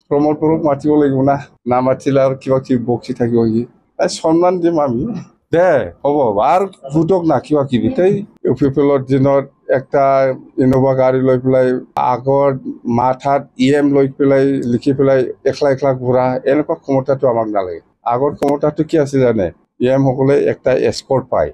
প্ৰমোদক মাতিব লাগিব না, নামাতিলে আৰু কিবা কিবি বকি থাকিব সি। সন্মান দিম আমি, দে হ'ব আৰু ভোটক না কিবা কিবি এই ইউপিপিএলৰ দিনত একটা ইনোভা গাড়ী লৈ পেলাই আগৰ মাথাত লৈ পেলাই লিখি পেলাই একলা একলা ঘূৰা, এনেকুৱা ক্ষমতাটো আমাক নালাগে। আগৰ ক্ষমতাটো কি আছে জানে, সকলে একটা এস্কৰ্ট পায়,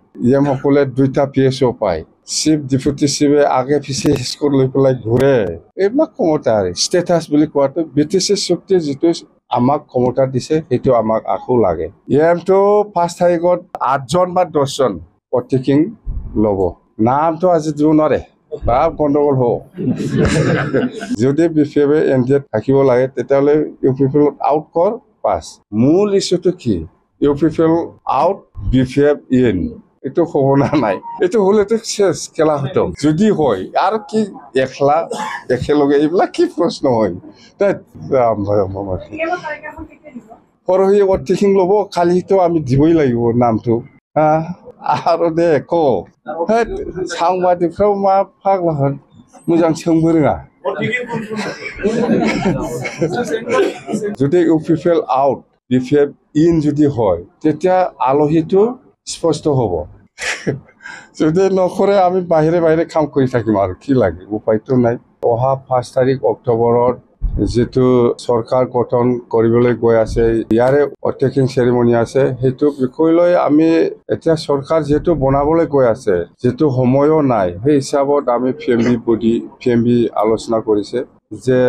সকলে 2টা PSO পায়, চিফ ডেপুটি চিফে আগে পিছে এস্কৰ্ট লৈ পেলাই ঘূৰে। এইবিলাক ক্ষমতা ষ্টেটাছ বুলি কোৱাটো ব্ৰিটিছে চুক্তি যিটো আমাক ক্ষমতা দিছে সেইটো আমাক আকৌ লাগে। তো 5 তাৰিখত 8জন বা 10জন অতিকিং ল'ব, নামটো আজি দিব নোৱাৰে বা গণ্ডগোল হ'ব। যদি বিপিএফে NDA থাকিব লাগে তেতিয়াহ'লে ইউপিপিএল আউট কৰ পাছ। মূল ইস্যুটো কি, ইউপিপিএল আউট বিপিএফ ইন, এইটো হ'ব না নাই, এইটো হ'লেতো শেষ খেলা খতম। যদি হয় আৰু কি একলা একেলগে, এইবিলাক কি প্ৰশ্ন হয়। পৰহি অতিকিং ল'ব, কালিতো আমি দিবই লাগিব নামটো। আৰু দে সাংবাদিকफ्राव मा फाग्ला मोजां सोंबो रोङा। যদি ইউপিপিএল আউট বিপিএফ ইন যদি হয় তেতিয়া আলহীটো স্পষ্ট হ'ব। যদি নকৰে আমি বাহিৰে বাহিৰে কাম কৰি থাকিম আৰু কি লাগে, উপায়তো নাই। অহা 5 তাৰিখ অক্টোবৰত যিটো চৰকাৰ গঠন কৰিবলৈ গৈ আছে, ইয়াৰে অটেকিং চেৰিমনি আছে, সেইটো বিষয় লৈ আমি এতিয়া চৰকাৰ যিহেতু বনাবলৈ গৈ আছে, যিটো সময়ো নাই, সেই হিচাপত আমি PMB আলোচনা কৰিছে যে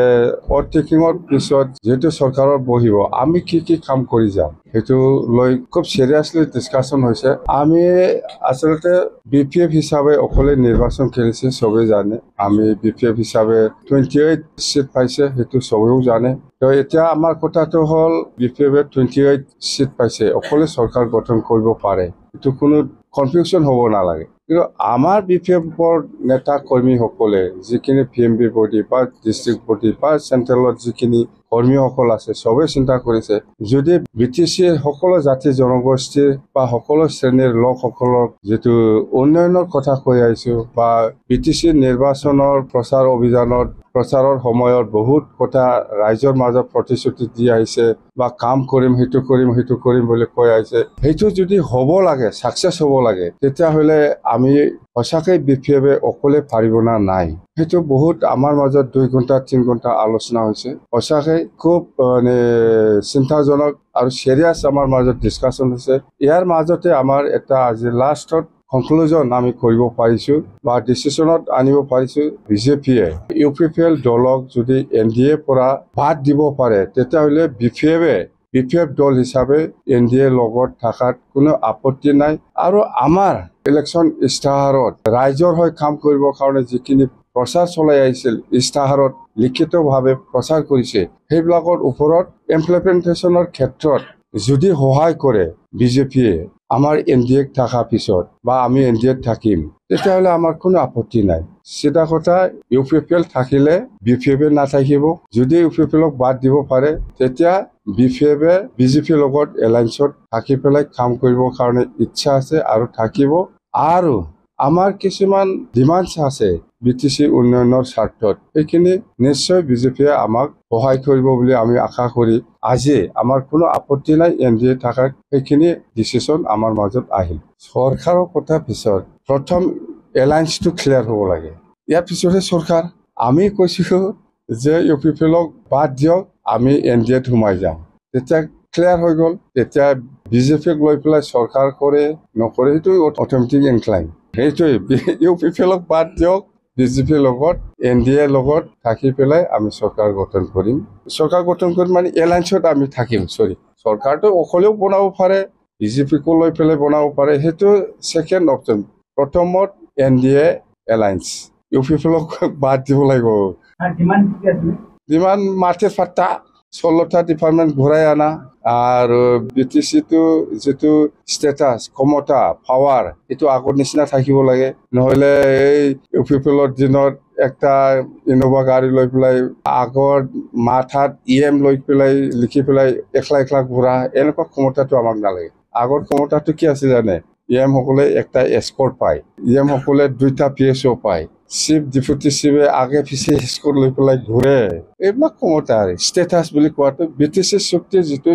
অটেকিঙৰ পিছত যিহেতু চৰকাৰত বহিব আমি কি কি কাম কৰি যাম, সেইটো লৈ খুব চিৰিয়াছলি ডিছকাশ্যন হৈছে। আমি আচলতে বিপিএফ হিচাপে অকলে নিৰ্বাচন খেলিছে, চবেই জানে। আমি বিপিএফ হিচাপে 28 চিট পাইছে, সেইটো চবেও জানে। তো এতিয়া আমাৰ কথাটো হ'ল বিপিএফে 28 চিট পাইছে, অকলে চৰকাৰ গঠন কৰিব পাৰে, এইটো কোনো কনফিউজন হ'ব নালাগে। কিন্তু আমাৰ বিপিএফৰ নেতা কৰ্মীসকলে যিখিনি PMB বডি বা ডিষ্ট্ৰিক্ট বডি বা চেণ্ট্ৰেলত যিখিনি কৰ্মীসকল আছে, চবেই চিন্তা কৰিছে যদি BTCৰ সকলো জাতি জনগোষ্ঠীৰ বা সকলো শ্ৰেণীৰ লোকসকলক যিটো উন্নয়নৰ কথা কৈ আহিছোঁ, বা BTCৰ নিৰ্বাচনৰ প্ৰচাৰ অভিযানত প্ৰচাৰৰ সময়ত বহুত কথা ৰাইজৰ মাজত প্ৰতিশ্ৰুতি দি আহিছে, বা কাম কৰিম সেইটো কৰিম বুলি কৈ আহিছে, সেইটো যদি হ'ব লাগে, ছাকচেছ হ'ব লাগে, তেতিয়াহ'লে আমি সঁচাকৈ বিপিএফে অকলে পাৰিব না নাই, সেইটো বহুত আমাৰ মাজত 2 ঘণ্টা 3 ঘণ্টা আলোচনা হৈছে। সঁচাকৈ খুব চিন্তাজনক আৰু চিৰিয়াছ আমাৰ মাজত ডিছকাশ্যন হৈছে। ইয়াৰ মাজতে আমাৰ এটা আজি লাষ্টত কনক্লুজন আমি কৰিব পাৰিছোঁ বা ডিচিশ্যনত আনিব পাৰিছোঁ, বিজেপিয়ে ইউপিপিএল দলক যদি NDA পৰা বাদ দিব পাৰে তেতিয়াহ'লে বিপিএফ দল হিচাপে NDA লগত থকাত কোনো আপত্তি নাই। আৰু আমাৰ ইলেকশ্যন ইস্তাহাৰত ৰাইজৰ হৈ কাম কৰিবৰ কাৰণে যিখিনি প্ৰচাৰ চলাই আহিছিল, ইস্তাহাৰত লিখিতভাৱে প্ৰচাৰ কৰিছে, সেইবিলাকৰ ওপৰত ইমপ্লিমেণ্টেশ্যনৰ ক্ষেত্ৰত যদি সহায় কৰে বিজেপিয়ে আমাৰ NDA থকা পিছত, বা আমি NDA থাকিম, তেতিয়াহ'লে আমাৰ কোনো আপত্তি নাই। চিধা কথা, ইউপিপিএল থাকিলে বিপিএফে নাথাকিব। যদি ইউপিপিএলক বাদ দিব পাৰে তেতিয়া বিপিএফে বিজেপিৰ লগত এলায়েন্সত থাকি পেলাই কাম কৰিবৰ কাৰণে ইচ্ছা আছে আৰু থাকিব। আৰু আমাৰ কিছুমান ডিমাণ্ডছ আছে BTC উন্নয়নৰ স্বাৰ্থত, সেইখিনি নিশ্চয় বিজেপিয়ে আমাক সহায় কৰিব বুলি আমি আশা কৰি আজি আমাৰ কোনো আপত্তি নাই NDA থাকাক, সেইখিনি ডিচিশ্যন আমাৰ মাজত আহিল। চৰকাৰৰ কথা পিছত প্ৰথম এলায়েন্সটো ক্লিয়াৰ হ'ব লাগে, ইয়াৰ পিছতহে চৰকাৰ। আমি কৈছোঁ যে ইউপিপিএলক বাদ দিয়ক, আমি NDAত সোমাই যাম, তেতিয়া ক্লিয়াৰ হৈ গ'ল। তেতিয়া বিজেপিক লৈ পেলাই চৰকাৰ কৰে নকৰে সেইটো অট'মেটিক ইনক্লাইন, সেইটোৱে ইউপিপিএলক বাদ দিয়ক, বিজেপিৰ লগত NDAৰ লগত থাকি পেলাই আমি চৰকাৰ গঠন কৰিম। চৰকাৰ গঠন কৰিম মানে এলায়েন্সত আমি থাকিম। চৰকাৰটো অকলেও বনাব পাৰে, বিজেপিকো লৈ পেলাই বনাব পাৰে, সেইটো ছেকেণ্ড অপশ্যন। প্ৰথমত NDA এলায়েন্স, ইউপিপিএলক বাদ দিব লাগিব। ডিমাণ্ড মাটিৰ পাট্টা 16টা ডিপাৰ্টমেণ্ট ঘূৰাই আনা, আৰু BTCটো যিটো ষ্টেটাছ, ক্ষমতা, পাৱাৰ, এইটো আগৰ নিচিনা থাকিব লাগে। নহ'লে এই ইউপিপিএলৰ দিনত একটা ইনোভা গাড়ী লৈ পেলাই আগৰ মাথাত লৈ পেলাই লিখি পেলাই একলা ঘূৰা, এনেকুৱা ক্ষমতাটো আমাক নালাগে। আগৰ ক্ষমতাটো কি আছে জানে, সকলে একটা এস্কৰ্ট পায়, সকলে 2টা PSO পায়, চিফ ডেপুটি চিফে আগে পিছে স্কোৰ লৈ পেলাই ঘূৰে এইবিলাক ক্ষমতা ষ্টেটাছ বুলি কোৱাটো ব্ৰিটিছে চুক্তিয়ে যিটো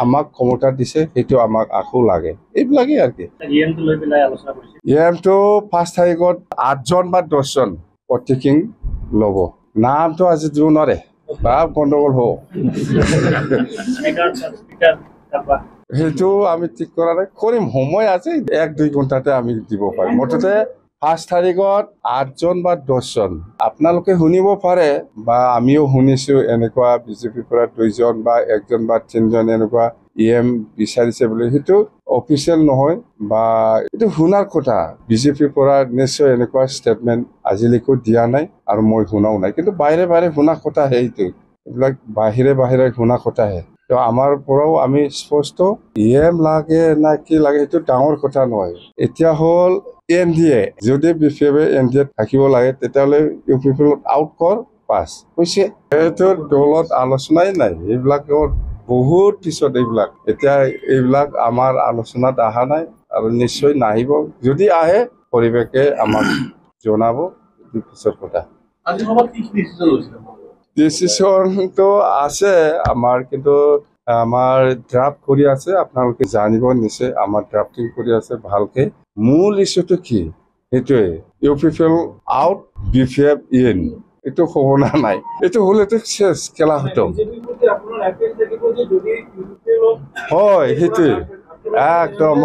আমাক ক্ষমতা দিছে সেইটো আমাক আকৌ লাগে এইবিলাকেই আৰু কি ইএমটো 5 তাৰিখত 8জন বা 10জন অতিথিক ল'ব নামটো আজি দিব নোৱাৰে বা গণ্ডগোল হ'ব সেইটো আমি ঠিক কৰা নাই কৰিম সময় আছে 1-2 ঘণ্টাতে আমি দিব পাৰিম মুঠতে 5 তাৰিখত 8জন বা 10জন আপোনালোকে শুনিব পাৰে বা আমিও শুনিছো এনেকুৱা বিজেপিৰ পৰা 2জন বা 1জন বা 3জন এনেকুৱা ইএম বিচাৰিছে বুলি সেইটো অফিচিয়েল নহয় বা এইটো শুনাৰ কথা বিজেপিৰ পৰা নিশ্চয় এনেকুৱা ষ্টেটমেণ্ট আজিলৈকে দিয়া নাই আৰু মই শুনাও নাই কিন্তু বাহিৰে বাহিৰে শুনা কথা সেইটো এইবিলাক বাহিৰে শুনা কথাহে তো আমাৰ পৰাও আমি স্পষ্ট ইএম লাগে না কি লাগে সেইটো ডাঙৰ কথা নহয় এতিয়া হ'ল এনডিএ যদি বিফেবে এনডিএ থাকিব লাগে তেতিয়াহ'লে ইউ পিপল আউট কৰ পাছ হৈছে এইটো দলত আলোচনাই নাই এইবিলাকৰ বহুত পিছত এইবিলাক এতিয়া এইবিলাক আমাৰ আলোচনাত অহা নাই আৰু নিশ্চয় নাহিব যদি আহে পৰিৱেশে আমাক জনাব পিছৰ কথা ডিচিশ্যনটো আছে আমাৰ কিন্তু আমাৰ ড্ৰাফ্ট কৰি আছে আপোনালোকে জানিব নিশ্চয় আমাৰ ড্ৰাফটিং কৰি আছে ভালকে মূল ইছ্যুটো কি সেইটোৱে ইউ পিপল আউট বিফেভ ইন এইটো হ'ব না নাই এইটো হ'লেতো চেছ খেলা হতো হয় সেইটোৱে একদম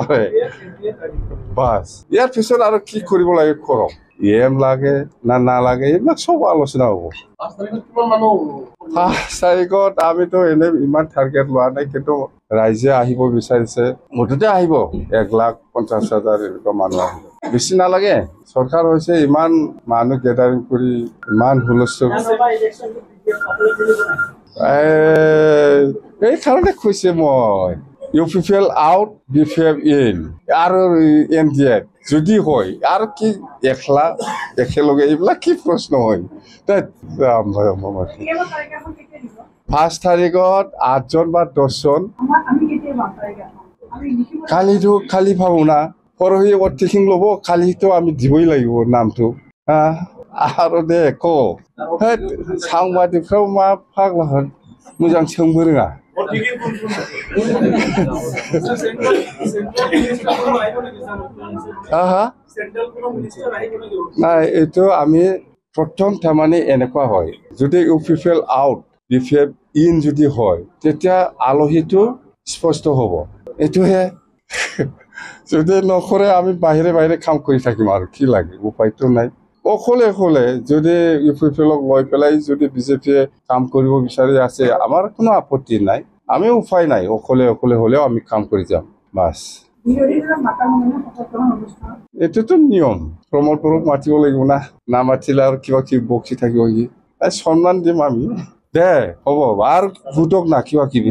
বাছ ইয়াৰ পিছত আৰু কি কৰিব লাগে কৰক ইএম লাগে না নালাগে এইবিলাক চব আলোচনা হ'ব 5 তাৰিখত আমিতো এনে ইমান টাৰ্গেট লোৱা নাই কিন্তু ৰাইজে আহিব বিচাৰিছে মুঠতে আহিব 1,50,000 এনেকুৱা মানুহ আহিব বেছি নালাগে চৰকাৰ হৈছে ইমান মানুহ গেডাৰিং কৰি ইমান হুলস্থুল এই কাৰণে কৈছে মই ইউ পিপল আউট বিফেভ ইন আৰু এনডিএ যদি হয় আৰু কি একেলগে এইবিলাক কি প্ৰশ্ন হয় 5 তাৰিখত 8জন বা 10জন কালি ভাবো না পৰহি অতিথিক ল'ব কালিতো আমি দিবই লাগিব নামটো আৰু দে সাংবাদিকफ्राव मा फाग्ला मोजां सोंबो रोङा নাই এইটো আমি প্ৰথম তাৰমানে এনেকুৱা হয় যদি ইউ পিপল আউট বিফেভ ইন যদি হয় তেতিয়া আলহীটো স্পষ্ট হ'ব এইটোহে যদি নকৰে আমি বাহিৰে কাম কৰি থাকিম আৰু কি লাগে উপায়টো নাই অকলে যদি ইউ পিপলক লৈ পেলাই যদি বিজেপিয়ে কাম কৰিব বিচাৰি আছে আমাৰ কোনো আপত্তি নাই আমি উপায় নাই অকলে হ'লেও আমি কাম কৰি যাম বাছ এইটোতো নিয়ম প্ৰমোদ মাতিব লাগিব না নামাতিলে আৰু কিবা কিবি বকি থাকিব সি সন্মান দিম আমি দে হ'ব আৰু ভোটক না কিবা কিবি